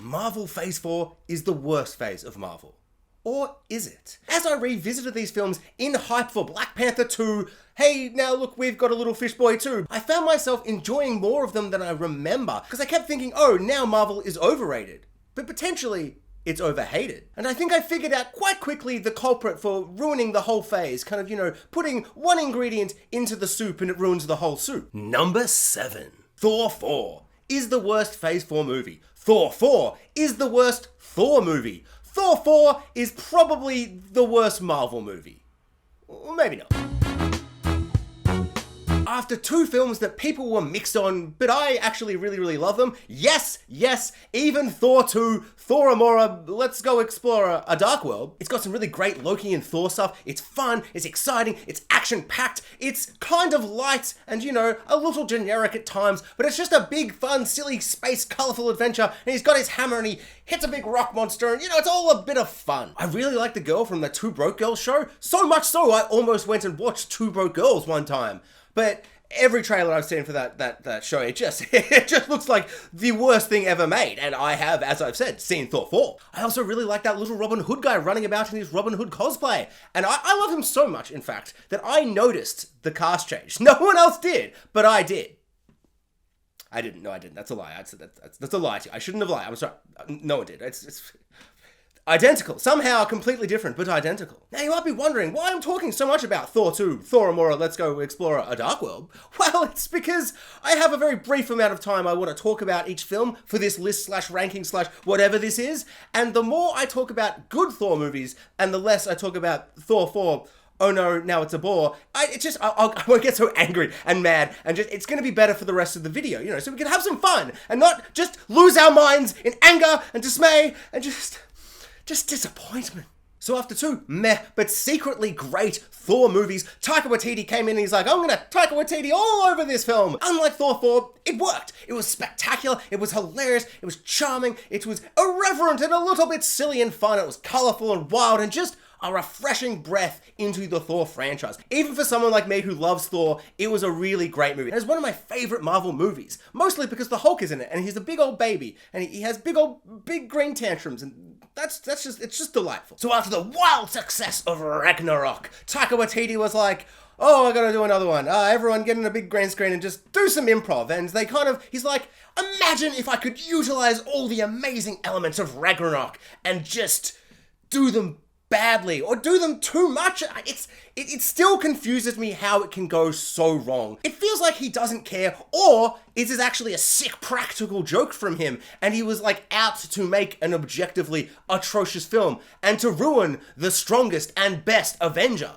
Marvel Phase 4 is the worst phase of Marvel. Or is it? As I revisited these films in hype for Black Panther 2, hey, now look, we've got a little fish boy too, I found myself enjoying more of them than I remember, because I kept thinking, oh, now Marvel is overrated. But potentially, it's overhated. And I think I figured out quite quickly the culprit for ruining the whole phase, kind of, putting one ingredient into the soup and it ruins the whole soup. Number 7. Thor 4 is the worst Phase 4 movie. Thor 4 is the worst Thor movie. Thor 4 is probably the worst Marvel movie. Or maybe not. After 2 films that people were mixed on, but I actually really love them. Yes, even Thor 2, Thor Amora, Let's Go Explore a Dark World. It's got some really great Loki and Thor stuff. It's fun, it's exciting, it's action-packed, it's kind of light and, a little generic at times, but it's just a big, fun, silly, space, colourful adventure, and he's got his hammer and he hits a big rock monster, and, it's all a bit of fun. I really like the girl from the Two Broke Girls show, so much so I almost went and watched Two Broke Girls one time. But every trailer I've seen for that show, it just looks like the worst thing ever made. And I have, as I've said, seen Thor 4. I also really like that little Robin Hood guy running about in his Robin Hood cosplay. And I love him so much, in fact, that I noticed the cast change. No one else did, but I did. I didn't. No, I didn't. That's a lie. That's a lie. I shouldn't have lied. I'm sorry. No one did. It's identical. Somehow completely different, but identical. Now you might be wondering why I'm talking so much about Thor 2, Thor Amora, Let's Go Explore a Dark World. Well, it's because I have a very brief amount of time I want to talk about each film for this list / ranking / whatever this is. And the more I talk about good Thor movies and the less I talk about Thor 4, oh no, now it's a bore, I won't get so angry and mad, and it's going to be better for the rest of the video, so we can have some fun and not just lose our minds in anger and dismay and just disappointment. So after 2 meh, but secretly great Thor movies, Taika Waititi came in and he's like, I'm gonna Taika Waititi all over this film. Unlike Thor 4, it worked. It was spectacular, it was hilarious, it was charming, it was irreverent and a little bit silly and fun, it was colourful and wild and just a refreshing breath into the Thor franchise. Even for someone like me who loves Thor, it was a really great movie. And it's one of my favorite Marvel movies, mostly because the Hulk is in it and he's a big old baby and he has big green tantrums and it's just delightful. So after the wild success of Ragnarok, Taika Waititi was like, oh, I gotta do another one. Everyone get in a big green screen and just do some improv. And he's like, imagine if I could utilize all the amazing elements of Ragnarok and just do them badly or do them too much. It still confuses me how it can go so wrong. It feels like he doesn't care, or is this actually a sick practical joke from him and he was out to make an objectively atrocious film and to ruin the strongest and best Avenger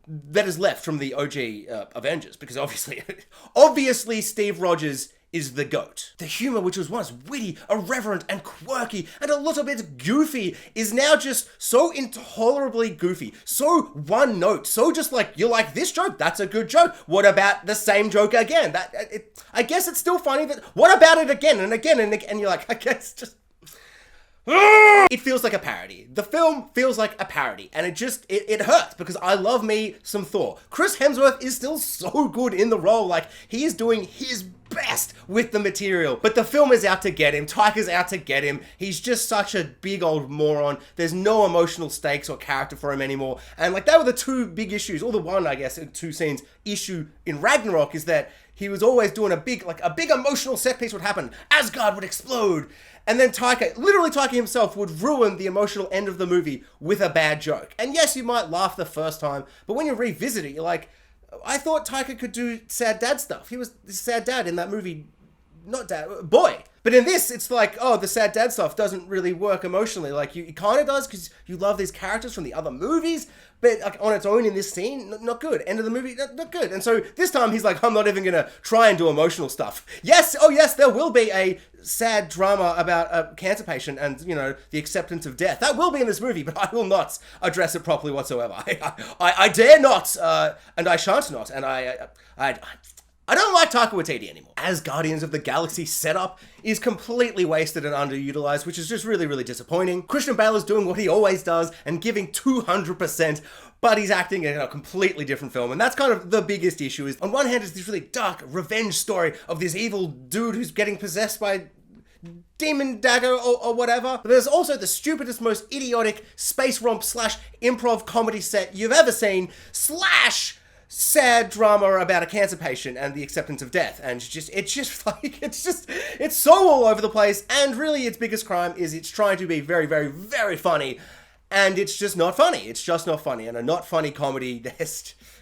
that is left from the OG Avengers, because obviously Steve Rogers is the GOAT. The humor, which was once witty, irreverent, and quirky, and a little bit goofy, is now just so intolerably goofy, so one note, so just you like this joke? That's a good joke. What about the same joke again? I guess it's still funny, that what about it again and again and again? And you're like, I guess just... It feels like a parody. The film feels like a parody, and it hurts because I love me some Thor. Chris Hemsworth is still so good in the role, he is doing his best with the material, but the film is out to get him. Taika's out to get him. He's just such a big old moron. There's no emotional stakes or character for him anymore, and that were the 2 big issues, or the one, I guess, in 2 scenes issue in Ragnarok is that he was always doing a big emotional set piece would happen. Asgard would explode. And then Taika himself would ruin the emotional end of the movie with a bad joke. And yes, you might laugh the first time, but when you revisit it, you're like, I thought Taika could do sad dad stuff. He was the sad dad in that movie, not dad, boy. But in this, it's the sad dad stuff doesn't really work emotionally. It kind of does because you love these characters from the other movies, but on its own in this scene, not good. End of the movie, not good. And so this time he's like, I'm not even going to try and do emotional stuff. Yes, there will be a sad drama about a cancer patient and, the acceptance of death. That will be in this movie, but I will not address it properly whatsoever. I dare not, and I shan't not, and I don't like Taika Waititi anymore. As Guardians of the Galaxy setup is completely wasted and underutilized, which is just really disappointing. Christian Bale is doing what he always does and giving 200%, but he's acting in a completely different film, and that's kind of the biggest issue. Is on one hand, it's this really dark revenge story of this evil dude who's getting possessed by demon dagger or whatever. But there's also the stupidest, most idiotic space romp slash improv comedy set you've ever seen, slash sad drama about a cancer patient and the acceptance of death. And it's so all over the place. And really its biggest crime is it's trying to be very, very, very funny. And it's just not funny. It's just not funny. And a not funny comedy,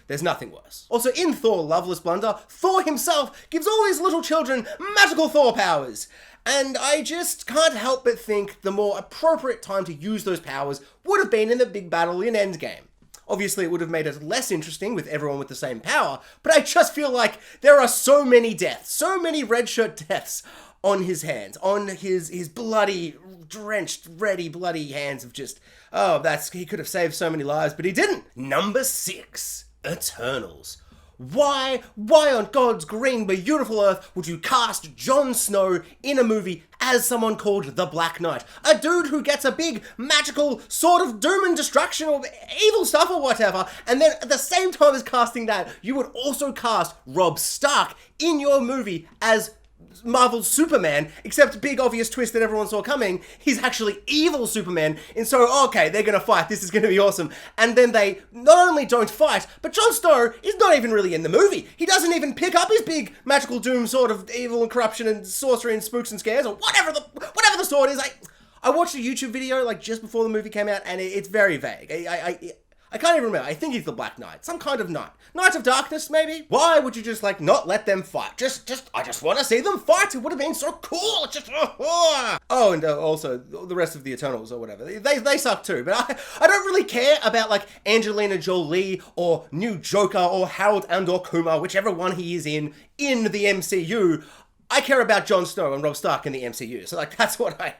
there's nothing worse. Also, in Thor Loveless Blunder, Thor himself gives all these little children magical Thor powers. And I just can't help but think the more appropriate time to use those powers would have been in the big battle in Endgame. Obviously, it would have made it less interesting with everyone with the same power, but I just feel like there are so many deaths, so many red shirt deaths on his hands, on his bloody, drenched, ready, bloody hands of just, he could have saved so many lives, but he didn't. Number 6, Eternals. Why on God's green beautiful earth would you cast Jon Snow in a movie as someone called the Black Knight? A dude who gets a big magical sort of doom and destruction or evil stuff or whatever, and then at the same time as casting that, you would also cast Robb Stark in your movie as Marvel's Superman, except big obvious twist that everyone saw coming, he's actually evil Superman, and so, okay, they're gonna fight, this is gonna be awesome. And then they not only don't fight, but Jon Snow is not even really in the movie. He doesn't even pick up his big magical doom sort of evil and corruption and sorcery and spooks and scares, or whatever the sword is. I watched a YouTube video like just before the movie came out, and it's very vague. I can't even remember. I think he's the Black Knight. Some kind of knight. Knight of Darkness, maybe? Why would you just, like, not let them fight? I just want to see them fight. It would have been so cool. Oh, and also, the rest of the Eternals or whatever. They suck too. But I don't really care about, like, Angelina Jolie or new Joker or Harold Andor Kumar, whichever one he is in the MCU. I care about Jon Snow and Robb Stark in the MCU. So, like, that's what I...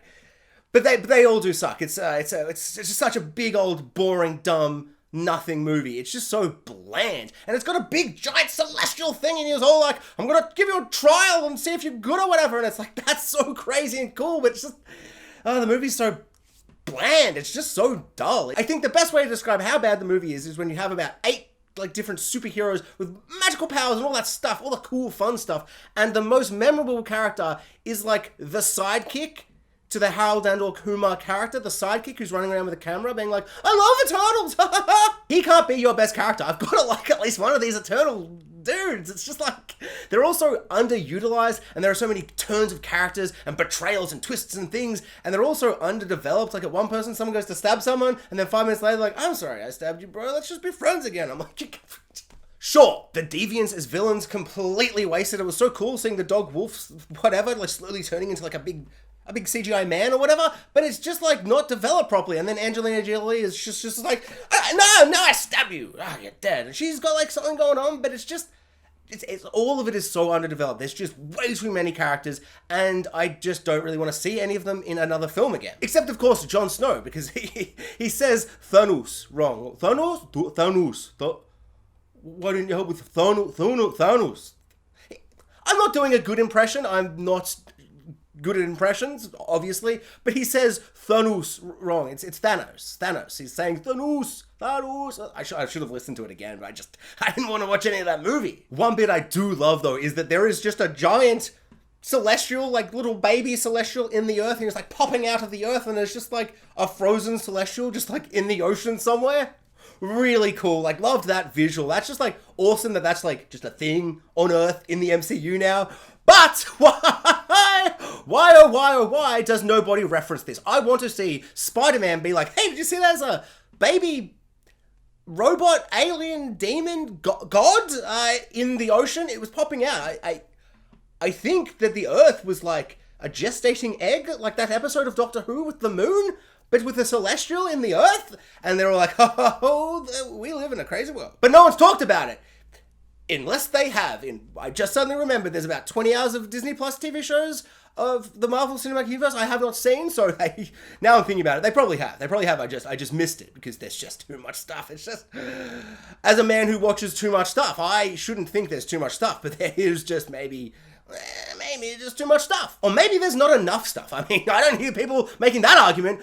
But they all do suck. It's just such a big old boring dumb nothing movie. It's just so bland, and it's got a big giant celestial thing, and he was all like, I'm gonna give you a trial and see if you're good or whatever, and it's like, that's so crazy and cool, but it's just, the movie's so bland. It's just so dull. I think the best way to describe how bad the movie is when you have about 8 like different superheroes with magical powers and all that stuff, all the cool fun stuff, and the most memorable character is like the sidekick to the Harold Andor Kumar character, the sidekick who's running around with a camera being like, I love Eternals! He can't be your best character. I've got to like at least one of these Eternal dudes. It's just like, they're also underutilized, and there are so many turns of characters and betrayals and twists and things, and they're also underdeveloped. Like at one person, someone goes to stab someone, and then 5 minutes later, like, I'm sorry I stabbed you, bro. Let's just be friends again. I'm like, sure, the deviants as villains completely wasted. It was so cool seeing the dog wolf, whatever, like slowly turning into like a big CGI man or whatever, but it's just like not developed properly. And then Angelina Jolie is just like, no, I stab you. You're dead. And she's got like something going on, but it's just, it's all of it is so underdeveloped. There's just way too many characters, and I just don't really want to see any of them in another film again. Except, of course, Jon Snow, because he says Thanos wrong. Thanos. Why didn't you help with Thanos? I'm not doing a good impression. I'm not good at impressions, obviously, but he says Thanos wrong. It's Thanos. He's saying Thanos. I should have listened to it again, but I didn't want to watch any of that movie. One bit I do love, though, is that there is just a giant celestial, like little baby celestial in the earth, and he's like popping out of the earth, and there's just like a frozen celestial just like in the ocean somewhere. Really cool. Like, loved that visual. That's just like awesome that that's like just a thing on Earth in the MCU now. But why does nobody reference this? I want to see Spider-Man be like, hey, did you see that as a baby robot alien demon god in the ocean? It was popping out. I think that the Earth was like a gestating egg, like that episode of Doctor Who with the moon, but with a celestial in the Earth, and they were like, oh, we live in a crazy world. But no one's talked about it. Unless they have. I just suddenly remembered there's about 20 hours of Disney Plus TV shows of the Marvel Cinematic Universe I have not seen, so now I'm thinking about it. They probably have. I just missed it because there's just too much stuff. It's just, as a man who watches too much stuff, I shouldn't think there's too much stuff, but there is just maybe just too much stuff. Or maybe there's not enough stuff. I mean, I don't hear people making that argument,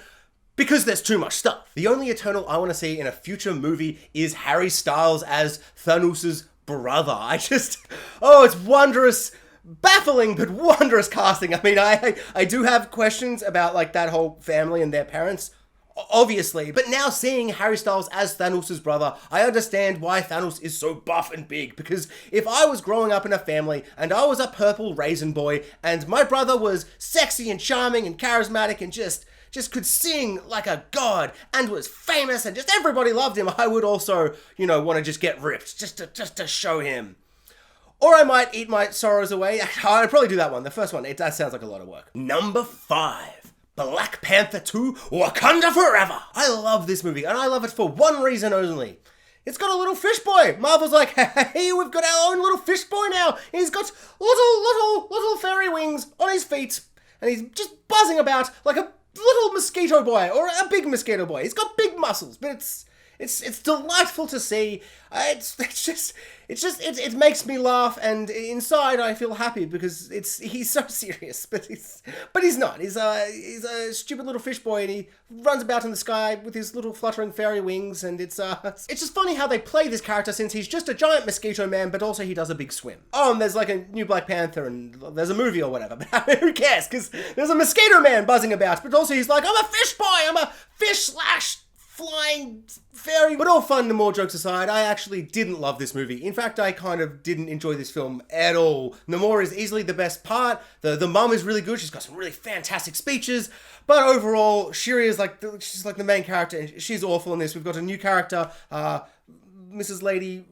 because there's too much stuff. The only Eternal I want to see in a future movie is Harry Styles as Thanos' brother. It's wondrous, baffling but wondrous casting. I mean, I do have questions about like that whole family and their parents, obviously, but now seeing Harry Styles as Thanos' brother, I understand why Thanos is so buff and big, because if I was growing up in a family and I was a purple raisin boy and my brother was sexy and charming and charismatic and just could sing like a god and was famous and just everybody loved him, I would also, you know, want to just get ripped just to show him. Or I might eat my sorrows away. I'd probably do that one. The first one, that sounds like a lot of work. Number 5. Black Panther 2, Wakanda Forever. I love this movie, and I love it for one reason only. It's got a little fish boy. Marvel's like, hey, we've got our own little fish boy now. He's got little fairy wings on his feet, and he's just buzzing about like a little mosquito boy, or a big mosquito boy. He's got big muscles, but it's delightful to see. It makes me laugh, and inside I feel happy because he's so serious, but he's not. He's a stupid little fish boy, and he runs about in the sky with his little fluttering fairy wings, and it's just funny how they play this character, since he's just a giant mosquito man, but also he does a big swim. Oh, and there's like a new Black Panther, and there's a movie or whatever, but who cares? Because there's a mosquito man buzzing about, but also he's like, I'm a fish boy, I'm a fish / flying fairy. But all fun and more jokes aside, I actually didn't love this movie. In fact, I kind of didn't enjoy this film at all. Namor is easily the best part. The mum is really good. She's got some really fantastic speeches. But overall, Shuri is she's like the main character, and she's awful in this. We've got a new character, Mrs. Lady,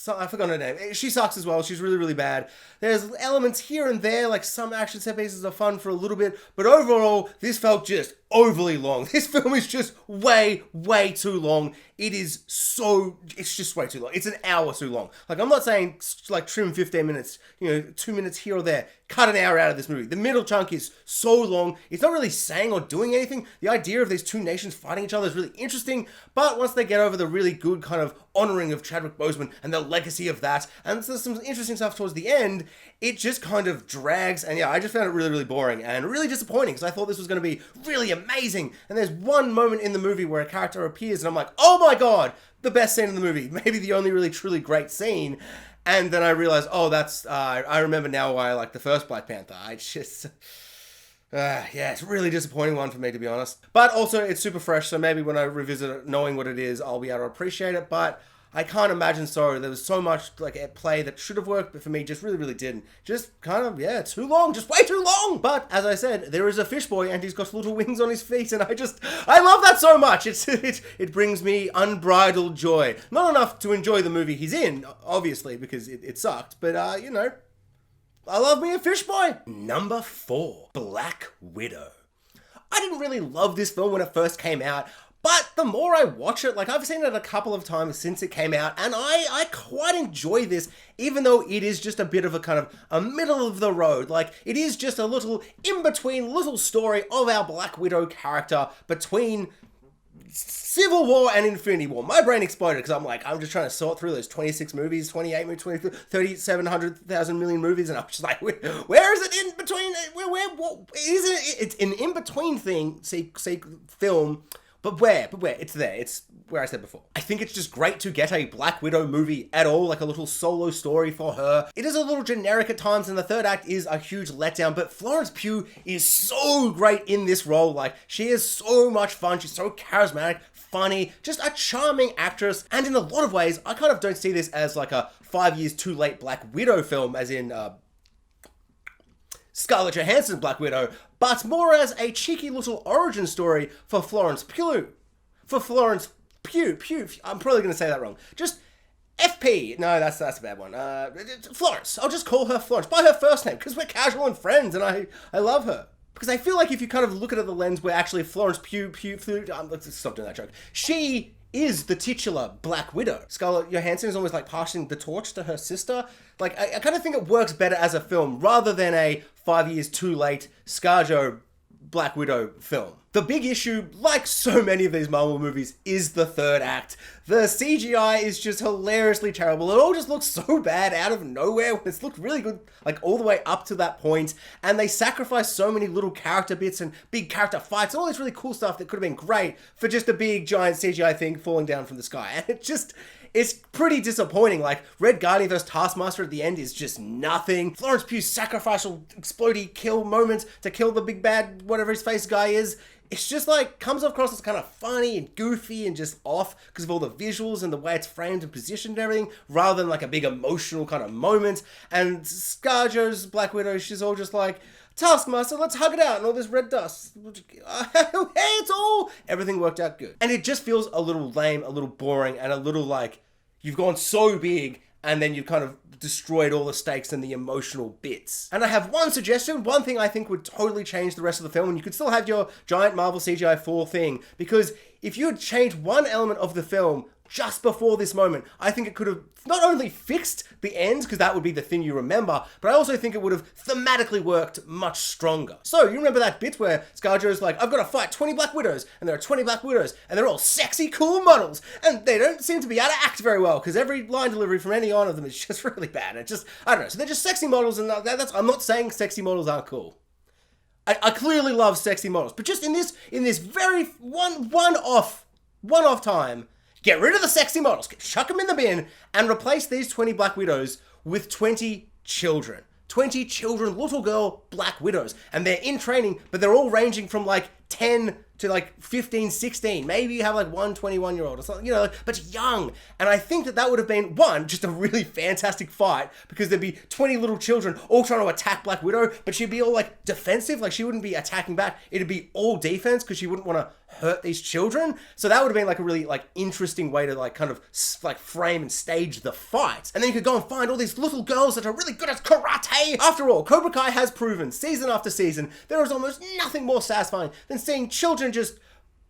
I forgot her name. She sucks as well. She's really, really bad. There's elements here and there, like some action set pieces are fun for a little bit, but overall, this felt just overly long. This film is just way, way too long. It's just way too long. It's an hour too long. Like, I'm not saying, like, trim 15 minutes, 2 minutes here or there. Cut an hour out of this movie. The middle chunk is so long. It's not really saying or doing anything. The idea of these two nations fighting each other is really interesting, but once they get over the really good kind of honoring of Chadwick Boseman and the legacy of that, and there's some interesting stuff towards the end, it just kind of drags, and yeah, I just found it really, really boring and really disappointing, because I thought this was going to be really amazing, and there's one moment in the movie where a character appears, and I'm like, oh my god, the best scene in the movie, maybe the only really, truly great scene, and then I realized, oh, that's, I remember now why I like the first Black Panther. Yeah, it's a really disappointing one for me, to be honest. But also, it's super fresh, so maybe when I revisit it, knowing what it is, I'll be able to appreciate it, but I can't imagine so. There was so much at play that should have worked, but for me, just really, really didn't. Just kind of, too long. Just way too long. But, as I said, there is a fish boy, and he's got little wings on his feet, and I love that so much. It brings me unbridled joy. Not enough to enjoy the movie he's in, obviously, because it sucked, but, I love me a fish boy. Number 4, Black Widow. I didn't really love this film when it first came out, but the more I watch it, I've seen it a couple of times since it came out, and I quite enjoy this, even though it is just a bit of a kind of a middle of the road. It is just a little in-between little story of our Black Widow character between Civil War and Infinity War. My brain exploded because I'm just trying to sort through those 26 movies, 28 movies, 23, 37,000 million movies, and I'm just like, where is it in between? What is it? It's an in-between thing, film. But where? It's there. It's where I said before. I think it's just great to get a Black Widow movie at all, like a little solo story for her. It is a little generic at times, and the third act is a huge letdown, but Florence Pugh is so great in this role. She is so much fun. She's so charismatic, funny, just a charming actress, and in a lot of ways, I kind of don't see this as like a 5 years too late Black Widow film, as in, Scarlett Johansson's Black Widow, but more as a cheeky little origin story for Florence Pugh. Pugh. I'm probably going to say that wrong. Just FP. No, that's a bad one. Florence. I'll just call her Florence by her first name, because we're casual and friends, and I love her. Because I feel like if you kind of look at it the lens where actually Florence Pugh, let's stop doing that joke. She is the titular Black Widow. Scarlett Johansson is almost passing the torch to her sister. I kind of think it works better as a film rather than a 5 years too late ScarJo Black Widow film. The big issue, like so many of these Marvel movies, is the third act. The CGI is just hilariously terrible. It all just looks so bad out of nowhere. It's looked really good, all the way up to that point. And they sacrifice so many little character bits and big character fights and all this really cool stuff that could have been great for just a big giant CGI thing falling down from the sky. And it's pretty disappointing. Like, Red Guardian vs. Taskmaster at the end is just nothing. Florence Pugh's sacrificial explodey kill moment to kill the big bad, whatever his face guy is, it's just like, comes across as kind of funny and goofy and just off because of all the visuals and the way it's framed and positioned and everything, rather than like a big emotional kind of moment. And ScarJo's Black Widow, she's all just like, Taskmaster, let's hug it out and all this red dust. Hey, it's all... Everything worked out good. And it just feels a little lame, a little boring, and a little like, you've gone so big and then you've kind of destroyed all the stakes and the emotional bits. And I have one suggestion, one thing I think would totally change the rest of the film, and you could still have your giant Marvel CGI 4 thing, because if you had changed one element of the film just before this moment, I think it could have not only fixed the end, because that would be the thing you remember, but I also think it would have thematically worked much stronger. So, you remember that bit where ScarJo's like, I've got to fight 20 Black Widows, and there are 20 Black Widows, and they're all sexy, cool models, and they don't seem to be able to act very well, because every line delivery from any one of them is just really bad. It just, I don't know, so they're just sexy models, and that's, I'm not saying sexy models aren't cool. I clearly love sexy models, but just in this very one-off time, get rid of the sexy models, chuck them in the bin, and replace these 20 Black Widows with 20 children. 20 children, little girl Black Widows. And they're in training, but they're all ranging from like 10 to like 15, 16. Maybe you have like one 21-year-old or something, you know, but young. And I think that would have been, one, just a really fantastic fight, because there'd be 20 little children all trying to attack Black Widow, but she'd be all like defensive, like she wouldn't be attacking back. It'd be all defense because she wouldn't want to hurt these children. So that would have been like a really like interesting way to like kind of like frame and stage the fight. And then you could go and find all these little girls that are really good at karate. After all, Cobra Kai has proven season after season there is almost nothing more satisfying than seeing children just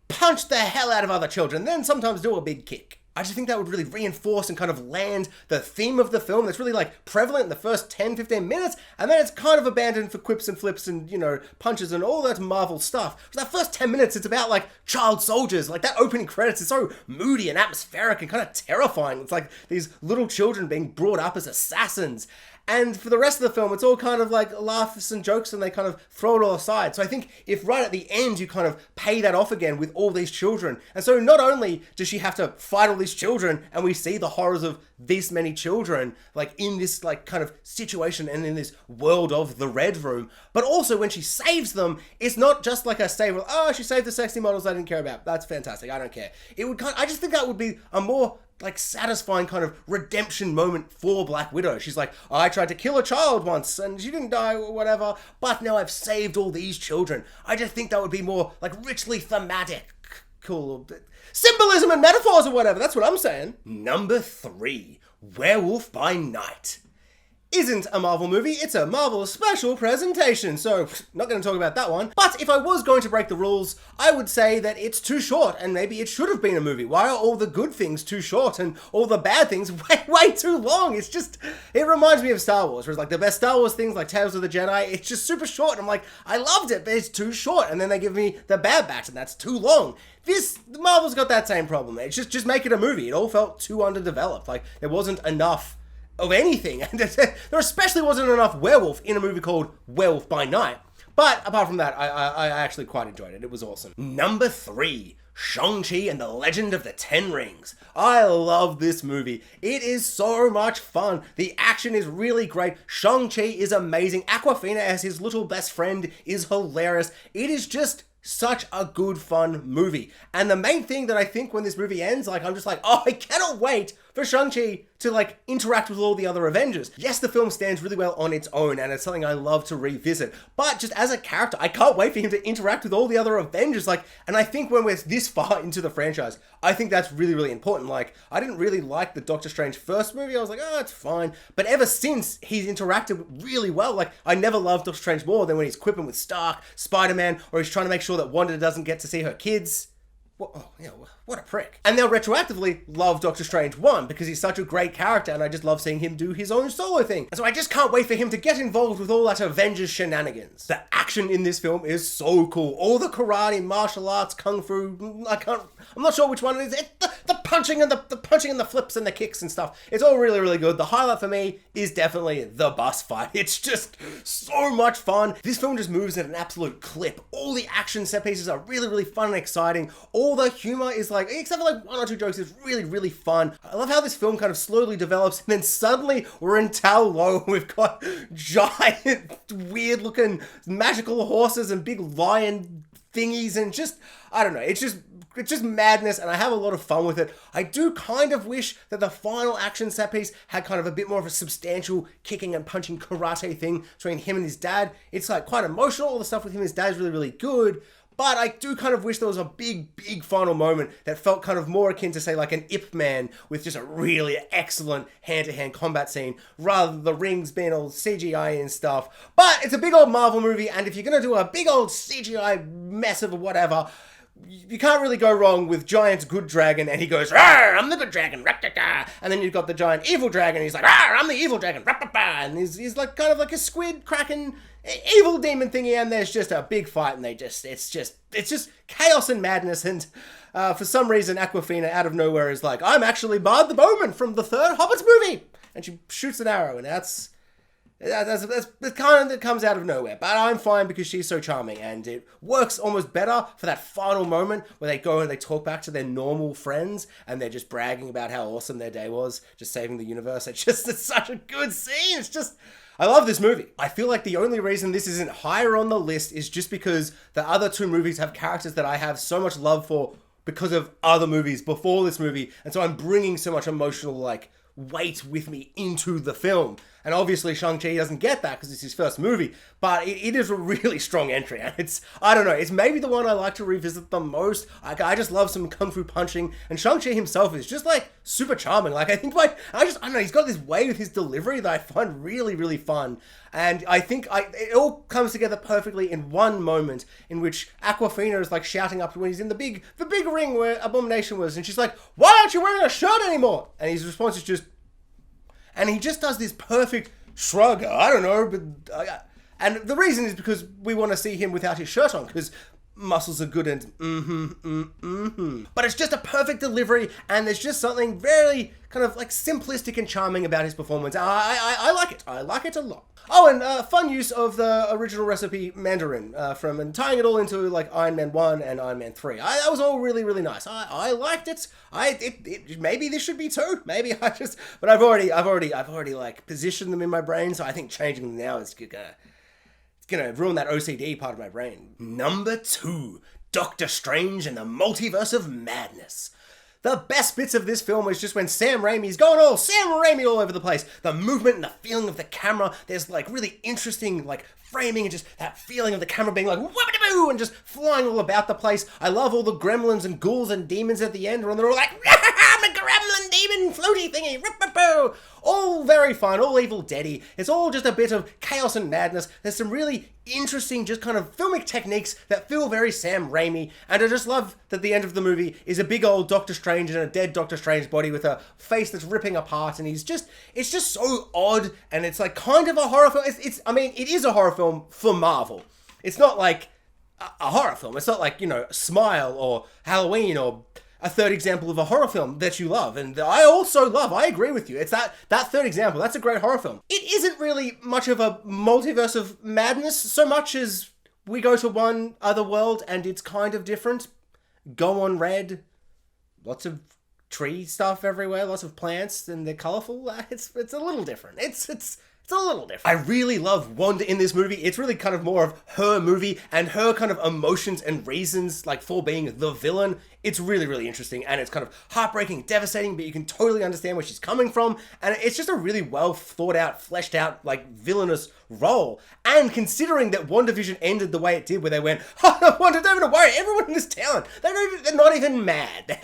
punch the hell out of other children, then sometimes do a big kick. I just think that would really reinforce and kind of land the theme of the film that's really like prevalent in the first 10-15 minutes, and then it's kind of abandoned for quips and flips and, you know, punches and all that Marvel stuff. So that first 10 minutes, it's about like child soldiers. Like that opening credits is so moody and atmospheric and kind of terrifying. It's like these little children being brought up as assassins. And for the rest of the film, it's all kind of like laughs and jokes, and they kind of throw it all aside. So I think if right at the end you kind of pay that off again with all these children, and so not only does she have to fight all these children, and we see the horrors of this many children, like in this like kind of situation and in this world of the Red Room, but also when she saves them, it's not just like a save, oh, she saved the sexy models I didn't care about. That's fantastic. I don't care. It would I just think that would be a more like satisfying kind of redemption moment for Black Widow. She's like, I tried to kill a child once and she didn't die or whatever, but now I've saved all these children. I just think that would be more like richly thematic, cool symbolism and metaphors or whatever. That's what I'm saying. Number 3, Werewolf by Night. Isn't a Marvel movie, it's a Marvel special presentation, so not going to talk about that one. But if I was going to break the rules, I would say that it's too short, and maybe it should have been a movie. Why are all the good things too short and all the bad things way too long? It's just, it reminds me of Star Wars, where it's like the best Star Wars things like Tales of the Jedi, it's just super short, and I'm like, I loved it, but it's too short, and then they give me the Bad Batch, and that's too long. Marvel's got that same problem. It's just make it a movie. It all felt too underdeveloped, like there wasn't enough of anything, and there especially wasn't enough werewolf in a movie called Werewolf by Night. But apart from that, I actually quite enjoyed it. It was awesome. Number 3, Shang-Chi and the Legend of the Ten Rings. I love this movie. It is so much fun. The action is really great. Shang-Chi is amazing. Awkwafina as his little best friend is hilarious. It is just such a good, fun movie. And the main thing that I think when this movie ends, like, I'm just like, oh, I cannot wait for Shang-Chi to, like, interact with all the other Avengers. Yes, the film stands really well on its own, and it's something I love to revisit. But just as a character, I can't wait for him to interact with all the other Avengers. Like, and I think when we're this far into the franchise, I think that's really, really important. Like, I didn't really like the Doctor Strange first movie. I was like, oh, it's fine. But ever since, he's interacted really well. Like, I never loved Doctor Strange more than when he's quipping with Stark, Spiderman, or he's trying to make sure that Wanda doesn't get to see her kids. What a prick. And they'll retroactively love Doctor Strange 1 because he's such a great character, and I just love seeing him do his own solo thing. And so I just can't wait for him to get involved with all that Avengers shenanigans. The action in this film is so cool. All the karate, martial arts, kung fu, I'm not sure which one it is. the punching and the punching and the flips and the kicks and stuff. It's all really, really good. The highlight for me is definitely the bus fight. It's just so much fun. This film just moves at an absolute clip. All the action set pieces are really, really fun and exciting. All the humor is like, except for like one or two jokes, is really, really fun. I love how this film kind of slowly develops, and then suddenly we're in Tal Lo. We've got giant, weird looking magical horses and big lion thingies, and just, I don't know, it's just madness, and I have a lot of fun with it. I do kind of wish that the final action set piece had kind of a bit more of a substantial kicking and punching karate thing between him and his dad. It's like quite emotional. All the stuff with him and his dad is really, really good. But I do kind of wish there was a big, big final moment that felt kind of more akin to, say, like an Ip Man with just a really excellent hand-to-hand combat scene, rather than the rings being all CGI and stuff. But it's a big old Marvel movie, and if you're going to do a big old CGI mess of whatever, you can't really go wrong with Giant's good dragon, and he goes, "Rawr, I'm the good dragon, rah-da-da." And then you've got the giant evil dragon, and he's like, "Rawr, I'm the evil dragon, rah-da-da." And he's like kind of like a squid kraken evil demon thingy, and there's just a big fight, and it's just chaos and madness. And for some reason, Awkwafina out of nowhere is like, "I'm actually Bard the Bowman from the third Hobbits movie," and she shoots an arrow, and that's kind of, that comes out of nowhere. But I'm fine because she's so charming, and it works almost better for that final moment where they go and they talk back to their normal friends, and they're just bragging about how awesome their day was, just saving the universe. It's such a good scene. I love this movie. I feel like the only reason this isn't higher on the list is just because the other two movies have characters that I have so much love for because of other movies before this movie, and so I'm bringing so much emotional, like, weight with me into the film. And obviously Shang-Chi doesn't get that because it's his first movie, but it is a really strong entry, and I don't know, it's maybe the one I like to revisit the most. I just love some kung fu punching, and Shang-Chi himself is just like super charming. Like, I don't know, he's got this way with his delivery that I find really, really fun. And I think it all comes together perfectly in one moment in which Awkwafina is like shouting up when he's in the big ring where Abomination was, and she's like, "Why aren't you wearing a shirt anymore?" And his response is just, and he just does this perfect shrug. I don't know, but and the reason is because we want to see him without his shirt on, because muscles are good and But it's just a perfect delivery, and there's just something very kind of like simplistic and charming about his performance. I like it. I like it a lot. Oh, and fun use of the original recipe Mandarin and tying it all into like Iron Man 1 and Iron Man 3. That was all really, really nice. I liked it. Maybe this should be 2. Maybe but I've already like positioned them in my brain, so I think changing them now is gonna ruin that OCD part of my brain. Number 2, Doctor Strange and the Multiverse of Madness. The best bits of this film is just when Sam Raimi's going all Sam Raimi all over the place. The movement and the feeling of the camera. There's like really interesting like framing and just that feeling of the camera being like whoop-a-doo and just flying all about the place. I love all the gremlins and ghouls and demons at the end when they're all like, "I'm a gremlin demon floaty thingy, rip-a-boo." All very fun, all Evil Deady. It's all just a bit of chaos and madness. There's some really interesting just kind of filmic techniques that feel very Sam Raimi, and I just love that the end of the movie is a big old Doctor Strange in a dead Doctor Strange body with a face that's ripping apart, and it's just so odd, and it's like kind of a horror film. It is a horror film for Marvel. It's not like a horror film. It's not like, Smile or Halloween or a third example of a horror film that you love, and I also love. I agree with you. It's that third example. That's a great horror film. It isn't really much of a multiverse of madness so much as we go to one other world and it's kind of different. Go on red. Lots of tree stuff everywhere. Lots of plants, and they're colorful. It's a little different. It's a little different. I really love Wanda in this movie. It's really kind of more of her movie and her kind of emotions and reasons like for being the villain. It's really, really interesting, and it's kind of heartbreaking, devastating, but you can totally understand where she's coming from, and it's just a really well thought out, fleshed out, like villainous role. And considering that WandaVision ended the way it did, where they went, "Oh, Wanda, don't even worry, everyone in this town, they're not even mad.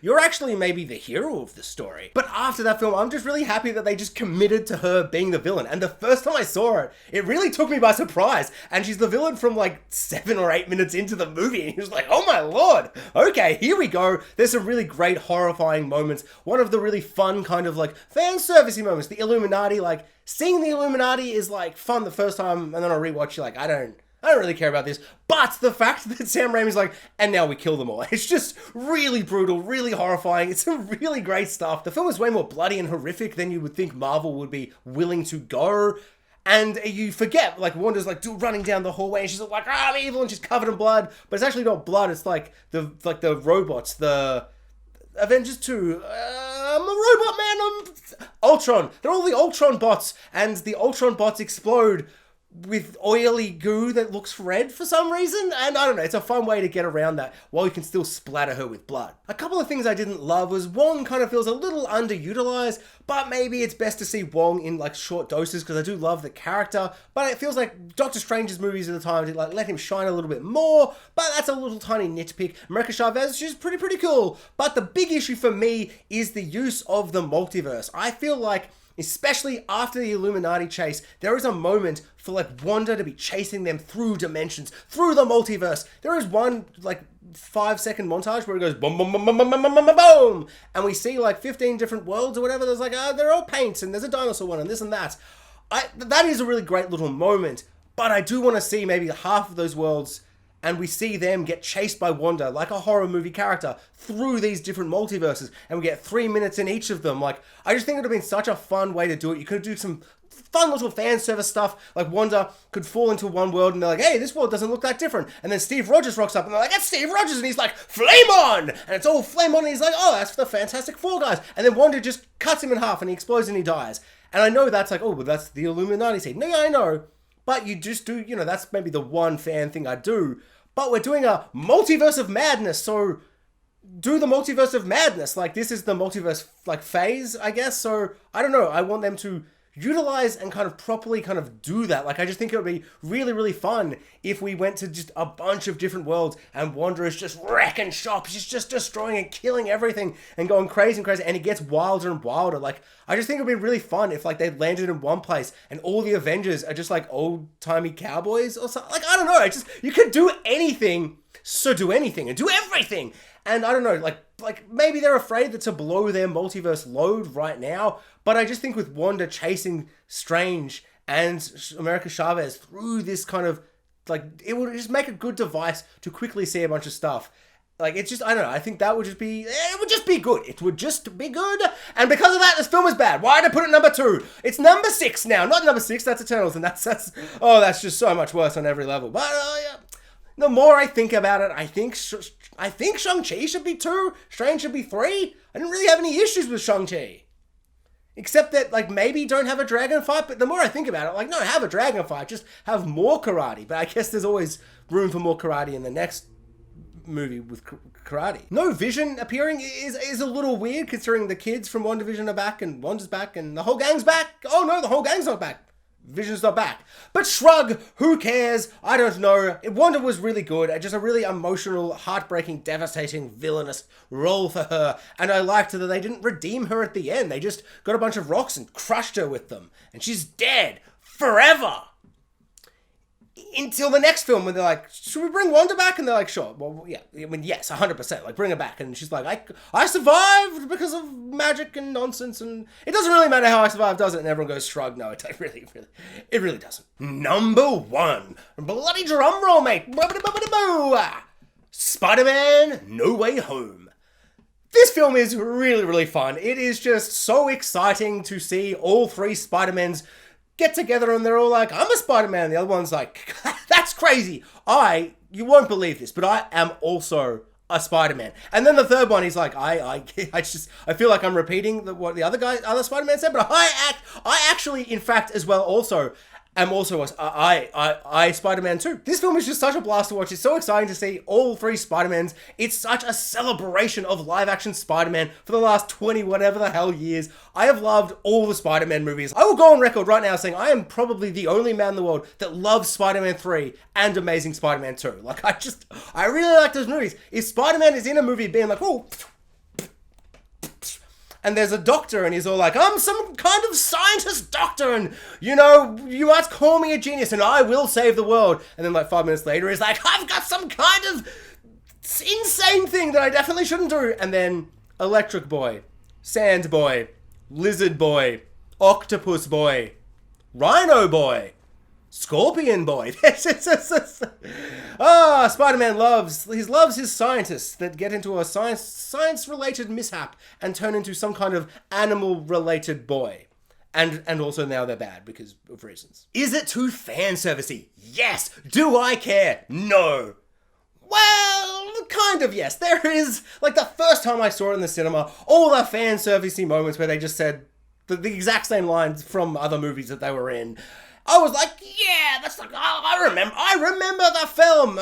You're actually maybe the hero of the story." But after that film, I'm just really happy that they just committed to her being the villain. And the first time I saw it, it really took me by surprise. And she's the villain from like 7 or 8 minutes into the movie, and he was like, "Oh my lord, okay, here we go." There's some really great horrifying moments. One of the really fun kind of like fan servicey moments, the Illuminati, like seeing the Illuminati is like fun the first time, and then I rewatch, you're like, I don't I don't really care about this. But the fact that Sam Raimi's like, and now we kill them all. It's just really brutal, really horrifying. It's some really great stuff. The film is way more bloody and horrific than you would think Marvel would be willing to go. And you forget, like, Wanda's like running down the hallway and she's like, I'm evil, and she's covered in blood. But it's actually not blood. It's like the robots, the Avengers 2, I'm a robot man, I'm Ultron. They're all the Ultron bots, and the Ultron bots explode with oily goo that looks red for some reason, and I don't know, it's a fun way to get around that while you can still splatter her with blood. A couple of things I didn't love was Wong kind of feels a little underutilized, but maybe it's best to see Wong in like short doses because I do love the character, but it feels like Doctor Strange's movies at the time did like let him shine a little bit more, but that's a little tiny nitpick. America Chavez, she's pretty cool, but the big issue for me is the use of the multiverse. I feel like especially after the Illuminati chase, there is a moment for like Wanda to be chasing them through dimensions, through the multiverse. There is one like 5-second montage where it goes boom, boom, boom, boom, boom, boom, boom, boom, boom, and we see like 15 different worlds or whatever. There's like, they're all paints and there's a dinosaur one and this and that. That is a really great little moment, but I do want to see maybe half of those worlds and we see them get chased by Wanda like a horror movie character through these different multiverses, and we get 3 minutes in each of them. Like, I just think it would have been such a fun way to do it. You could do some fun little fan service stuff, like Wanda could fall into one world and they're like, hey, this world doesn't look that different, and then Steve Rogers rocks up and they're like, that's Steve Rogers, and he's like, flame on, and it's all flame on, and he's like, oh, that's the Fantastic Four guys, and then Wanda just cuts him in half and he explodes and he dies. And I know that's like, oh, but that's the Illuminati scene. No, yeah, I know, but you just do, you know, that's maybe the one fan thing I do. But we're doing a multiverse of madness, so do the multiverse of madness. Like, this is the multiverse, like, phase, I guess. So, I don't know. I want them to utilize and kind of properly kind of do that. Like, I just think it would be really, really fun if we went to just a bunch of different worlds and Wanda is just wrecking shop. She's just destroying and killing everything and going crazy and crazy, and it gets wilder and wilder. Like, I just think it would be really fun if, like, they landed in one place and all the Avengers are just, like, old-timey cowboys or something. Like, I don't know. You could do anything, so do anything and do everything. And I don't know, like maybe they're afraid to blow their multiverse load right now, but I just think with Wanda chasing Strange and America Chavez through this kind of, like, it would just make a good device to quickly see a bunch of stuff. Like, it's just, I don't know, I think that would just be, it would just be good. It would just be good. And because of that, this film is bad. Why did I put it number 2? It's number 6 now. Not number 6, that's Eternals, and that's just so much worse on every level. But, yeah. The more I think about it, I think Shang-Chi should be 2, Strange should be 3. I didn't really have any issues with Shang-Chi. Except that, like, maybe don't have a dragon fight, but the more I think about it, like, no, have a dragon fight, just have more karate. But I guess there's always room for more karate in the next movie with karate. No Vision appearing is a little weird, considering the kids from WandaVision are back, and Wanda's back, and the whole gang's back. Oh no, the whole gang's not back. Vision's not back. But shrug, who cares? I don't know. Wanda was really good. Just a really emotional, heartbreaking, devastating, villainous role for her. And I liked that they didn't redeem her at the end. They just got a bunch of rocks and crushed her with them. And she's dead. Forever. Until the next film when they're like, should we bring Wanda back? And they're like, sure. Well, yeah. I mean, yes, 100%. Like, bring her back. And she's like, I survived because of magic and nonsense. And it doesn't really matter how I survived, does it? And everyone goes, shrug. No, it really doesn't. Number 1. Bloody drum roll, mate. Spider-Man No Way Home. This film is really, really fun. It is just so exciting to see all 3 Spider-Mans get together and they're all like, I'm a Spider-Man. And the other one's like, that's crazy. You won't believe this, but I am also a Spider-Man. And then the third one, he's like, I feel like I'm repeating what the other Spider-Man said, but I actually, in fact, as well, also am also I Spider-Man too. This film is just such a blast to watch. It's so exciting to see all 3 Spider-Mans. It's such a celebration of live-action Spider-Man for the last 20 whatever the hell years. I have loved all the Spider-Man movies. I will go on record right now saying I am probably the only man in the world that loves Spider-Man 3 and Amazing Spider-Man 2. Like, I really like those movies. If Spider-Man is in a movie being like, oh, and there's a doctor and he's all like, I'm some kind of scientist doctor, and, you know, you might call me a genius and I will save the world. And then like 5 minutes later he's like, I've got some kind of insane thing that I definitely shouldn't do. And then Electric Boy, Sand Boy, Lizard Boy, Octopus Boy, Rhino Boy, Scorpion Boy. Spider-Man loves his scientists that get into a science-related mishap and turn into some kind of animal-related boy. And also now they're bad because of reasons. Is it too fan servicey? Yes. Do I care? No. Well, kind of yes. There is, like the first time I saw it in the cinema, all the fan servicey moments where they just said the exact same lines from other movies that they were in. I was like, yeah, that's like, oh, I remember the film,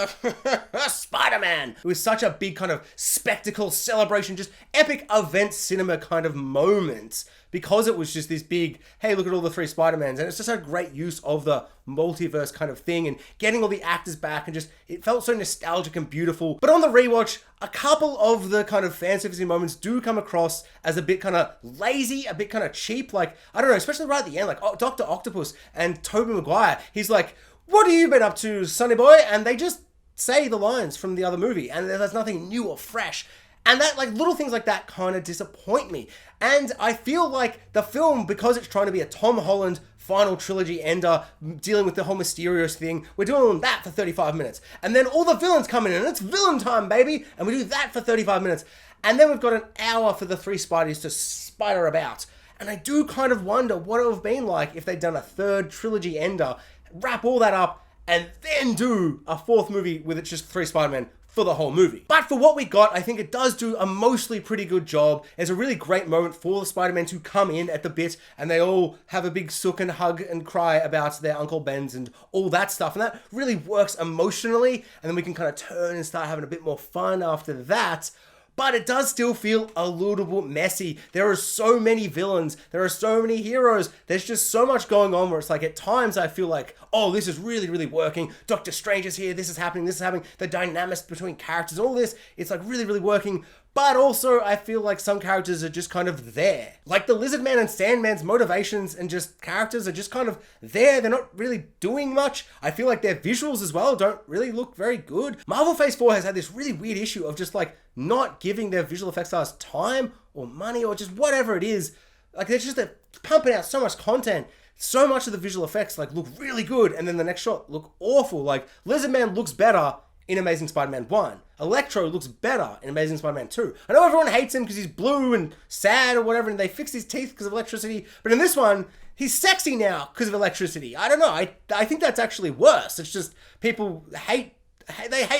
Spider-Man. It was such a big kind of spectacle, celebration, just epic event cinema kind of moment because it was just this big, hey, look at all the three Spider-Mans. And it's just a great use of the multiverse kind of thing and getting all the actors back and just, it felt so nostalgic and beautiful. But on the rewatch, a couple of the kind of fan servicey moments do come across as a bit kind of lazy, a bit kind of cheap. Like, I don't know, especially right at the end, like Dr. Octopus and Tobey Maguire. He's like, what have you been up to, sonny boy? And they just say the lines from the other movie and there's nothing new or fresh. And that, like, little things like that kind of disappoint me. And I feel like the film, because it's trying to be a Tom Holland final trilogy ender, dealing with the whole Mysterious thing, we're doing that for 35 minutes. And then all the villains come in and it's villain time, baby! And we do that for 35 minutes. And then we've got an hour for the three Spideys to spider about. And I do kind of wonder what it would have been like if they'd done a third trilogy ender, wrap all that up, and then do a fourth movie with it's just three Spider-Men for the whole movie. But for what we got, I think it does do a mostly pretty good job. There's a really great moment for the Spider-Men to come in at the bit and they all have a big sook and hug and cry about their Uncle Ben's and all that stuff. And that really works emotionally. And then we can kind of turn and start having a bit more fun after that. But it does still feel a little bit messy. There are so many villains. There are so many heroes. There's just so much going on where it's like at times I feel like, oh, this is really, really working. Doctor Strange is here. This is happening. This is happening. The dynamics between characters, all this, it's like really, really working. But also I feel like some characters are just kind of there. Like the Lizard Man and Sandman's motivations and just characters are just kind of there. They're not really doing much. I feel like their visuals as well don't really look very good. Marvel Phase 4 has had this really weird issue of just like not giving their visual effects artists time or money or just whatever it is. Like they're pumping out so much content. So much of the visual effects like look really good and then the next shot look awful. Like Lizard Man looks better in Amazing Spider-Man 1. Electro looks better in Amazing Spider-Man 2. I know everyone hates him because he's blue and sad or whatever and they fixed his teeth because of electricity, but in this one, he's sexy now because of electricity. I don't know, I think that's actually worse. It's just people hate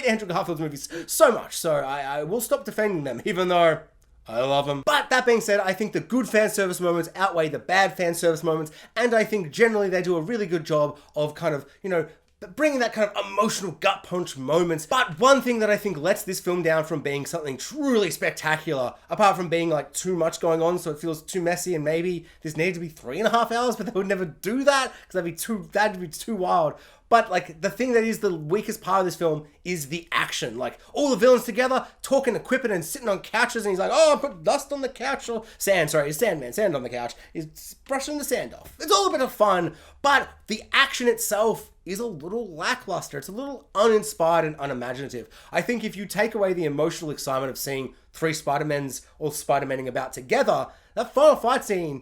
Andrew Garfield's movies so much, so I will stop defending them even though I love them. But that being said, I think the good fan service moments outweigh the bad fan service moments and I think generally they do a really good job of kind of, you know, bringing that kind of emotional gut punch moments. But one thing that I think lets this film down from being something truly spectacular, apart from being like too much going on so it feels too messy and maybe this needed to be 3.5 hours, but they would never do that because that'd be too wild. But like the thing that is the weakest part of this film is the action. Like all the villains together, talking, equipping and sitting on couches and he's like, oh, I put dust on the couch or sand on the couch. He's brushing the sand off. It's all a bit of fun, but the action itself is a little lackluster. It's a little uninspired and unimaginative. I think if you take away the emotional excitement of seeing three Spider-Mens all Spider-Manning about together, that final fight scene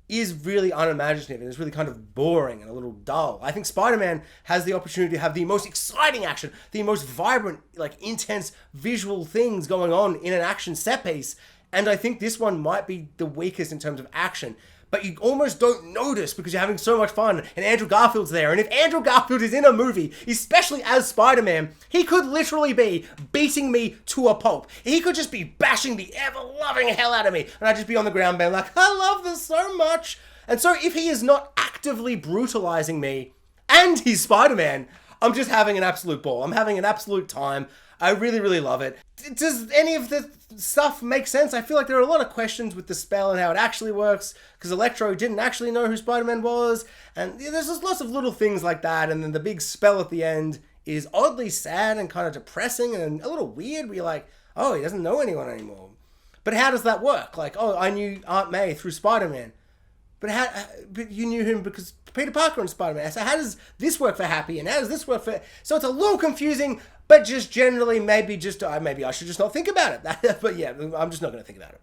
is really unimaginative and it's really kind of boring and a little dull. I think Spider-Man has the opportunity to have the most exciting action, the most vibrant, like intense visual things going on in an action set piece. And I think this one might be the weakest in terms of action. But you almost don't notice because you're having so much fun and Andrew Garfield's there. And if Andrew Garfield is in a movie, especially as Spider-Man, he could literally be beating me to a pulp. He could just be bashing the ever-loving hell out of me. And I'd just be on the ground being like, I love this so much. And so if he is not actively brutalizing me and he's Spider-Man, I'm just having an absolute ball. I'm having an absolute time. I really, really love it. Does any of the stuff make sense? I feel like there are a lot of questions with the spell and how it actually works, because Electro didn't actually know who Spider-Man was, and there's just lots of little things like that, and then the big spell at the end is oddly sad and kind of depressing and a little weird, where you're like, oh, he doesn't know anyone anymore. But how does that work? Like, oh, I knew Aunt May through Spider-Man. But you knew him because Peter Parker and Spider-Man. So how does this work for Happy and how does this work for... So it's a little confusing, but just generally maybe I should just not think about it. But yeah, I'm just not going to think about it.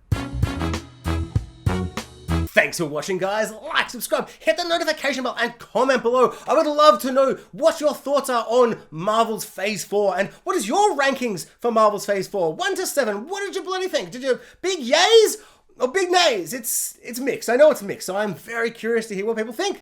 Thanks for watching, guys. Like, subscribe, hit the notification bell, and comment below. I would love to know what your thoughts are on Marvel's Phase 4, and what is your rankings for Marvel's Phase 4? 1 to 7, what did you bloody think? Did you big yays or big nays? It's mixed. I know it's mixed, so I'm very curious to hear what people think.